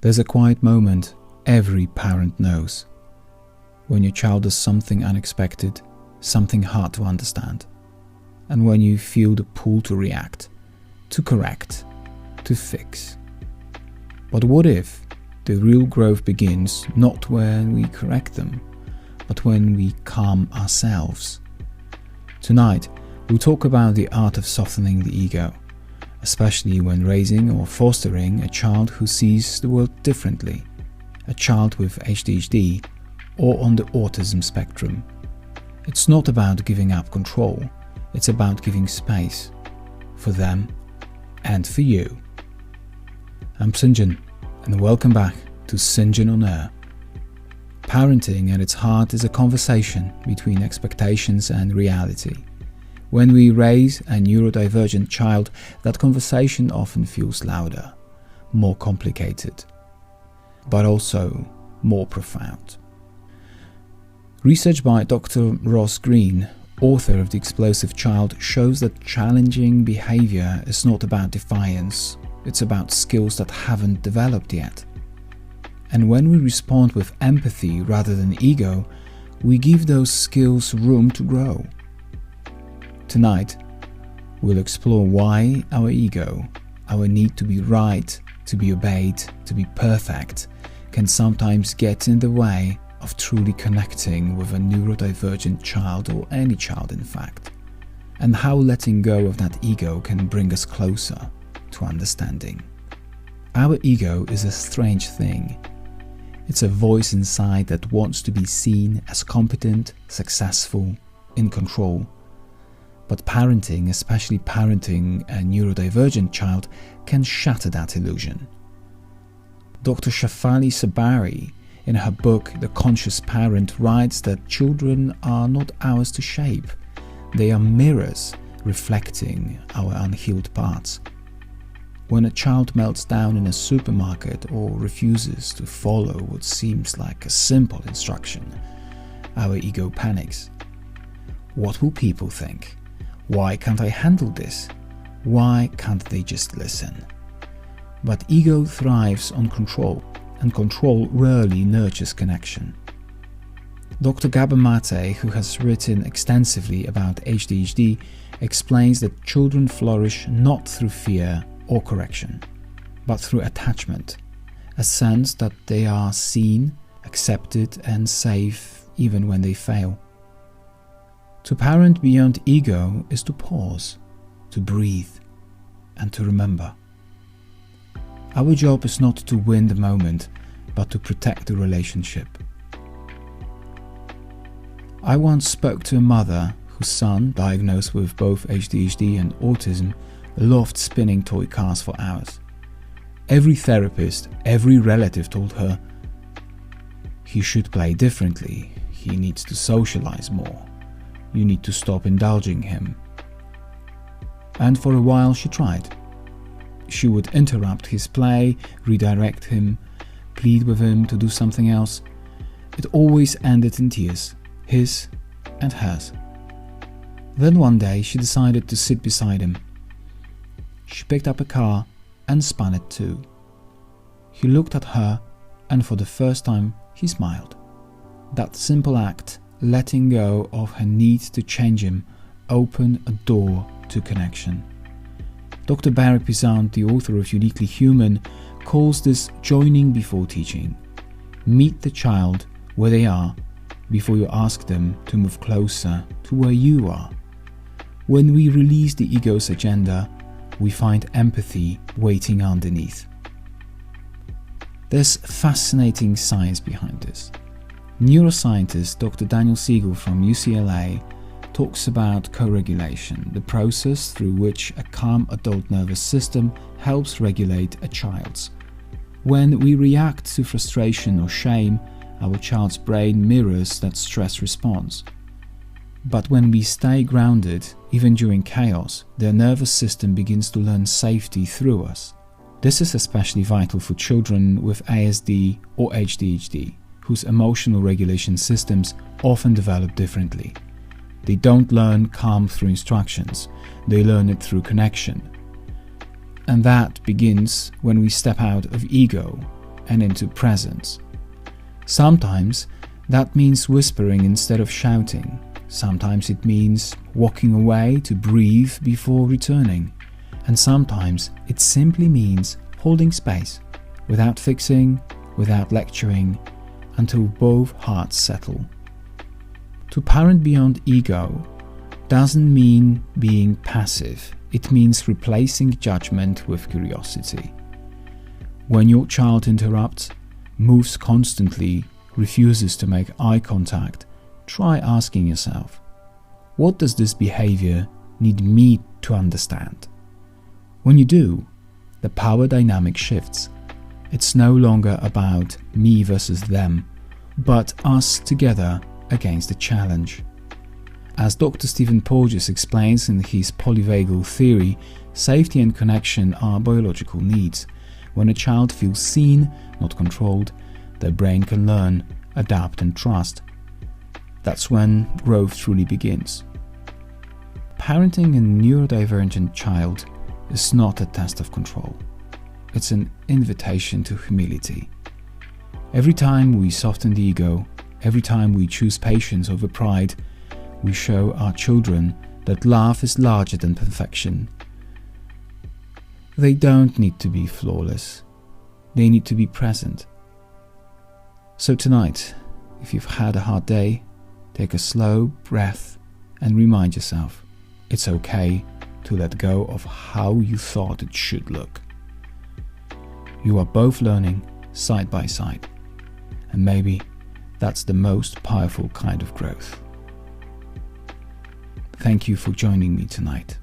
There's a quiet moment every parent knows, when your child does something unexpected, something hard to understand, and when you feel the pull to react, to correct, to fix. But what if the real growth begins not when we correct them, but when we calm ourselves? Tonight, we'll talk about the art of softening the ego, especially when raising or fostering a child who sees the world differently, a child with ADHD or on the autism spectrum. It's not about giving up control, it's about giving space for them and for you. I'm Sinjan, and welcome back to Sinjan on Air. Parenting at its heart is a conversation between expectations and reality. When we raise a neurodivergent child, that conversation often feels louder, more complicated, but also more profound. Research by Dr. Greene, author of The Explosive Child, shows that challenging behavior is not about defiance, it's about skills that haven't developed yet. And when we respond with empathy rather than ego, we give those skills room to grow. Tonight, we'll explore why our ego, our need to be right, to be obeyed, to be perfect, can sometimes get in the way of truly connecting with a neurodivergent child, or any child in fact, and how letting go of that ego can bring us closer to understanding. Our ego is a strange thing. It's a voice inside that wants to be seen as competent, successful, in control. But parenting, especially parenting a neurodivergent child, can shatter that illusion. Dr. Shefali Tsabary, in her book The Conscious Parent, writes that children are not ours to shape. They are mirrors reflecting our unhealed parts. When a child melts down in a supermarket or refuses to follow what seems like a simple instruction, our ego panics. What will people think? Why can't I handle this? Why can't they just listen? But ego thrives on control, and control rarely nurtures connection. Dr. Gabor Maté, who has written extensively about ADHD, explains that children flourish not through fear or correction, but through attachment, a sense that they are seen, accepted, and safe even when they fail. To parent beyond ego is to pause, to breathe, and to remember. Our job is not to win the moment, but to protect the relationship. I once spoke to a mother whose son, diagnosed with both ADHD and autism, loved spinning toy cars for hours. Every therapist, every relative told her, he should play differently, he needs to socialize more. You need to stop indulging him. And for a while she tried. She would interrupt his play, redirect him, plead with him to do something else. It always ended in tears, his and hers. Then one day she decided to sit beside him. She picked up a car and spun it too. He looked at her, and for the first time he smiled. That simple act, letting go of her need to change him, opened a door to connection. Dr. Prizant, the author of Uniquely Human, calls this joining before teaching. Meet the child where they are before you ask them to move closer to where you are. When we release the ego's agenda, we find empathy waiting underneath. There's fascinating science behind this. Neuroscientist Dr. Siegel from UCLA talks about co-regulation, the process through which a calm adult nervous system helps regulate a child's. When we react to frustration or shame, our child's brain mirrors that stress response. But when we stay grounded, even during chaos, their nervous system begins to learn safety through us. This is especially vital for children with ASD or ADHD, whose emotional regulation systems often develop differently. They don't learn calm through instructions, they learn it through connection. And that begins when we step out of ego, and into presence. Sometimes that means whispering instead of shouting. Sometimes it means walking away to breathe before returning. And sometimes it simply means holding space, without fixing, without lecturing, until both hearts settle. To parent beyond ego doesn't mean being passive. It means replacing judgment with curiosity. When your child interrupts, moves constantly, refuses to make eye contact, try asking yourself, what does this behavior need me to understand? When you do, the power dynamic shifts. It's no longer about me versus them, but us together against the challenge. As Dr. Stephen Porges explains in his polyvagal theory, safety and connection are biological needs. When a child feels seen, not controlled, their brain can learn, adapt and trust. That's when growth truly begins. Parenting a neurodivergent child is not a test of control. It's an invitation to humility. Every time we soften the ego, every time we choose patience over pride, we show our children that love is larger than perfection. They don't need to be flawless. They need to be present. So tonight, if you've had a hard day, take a slow breath and remind yourself it's okay to let go of how you thought it should look. You are both learning side by side, and maybe that's the most powerful kind of growth. Thank you for joining me tonight.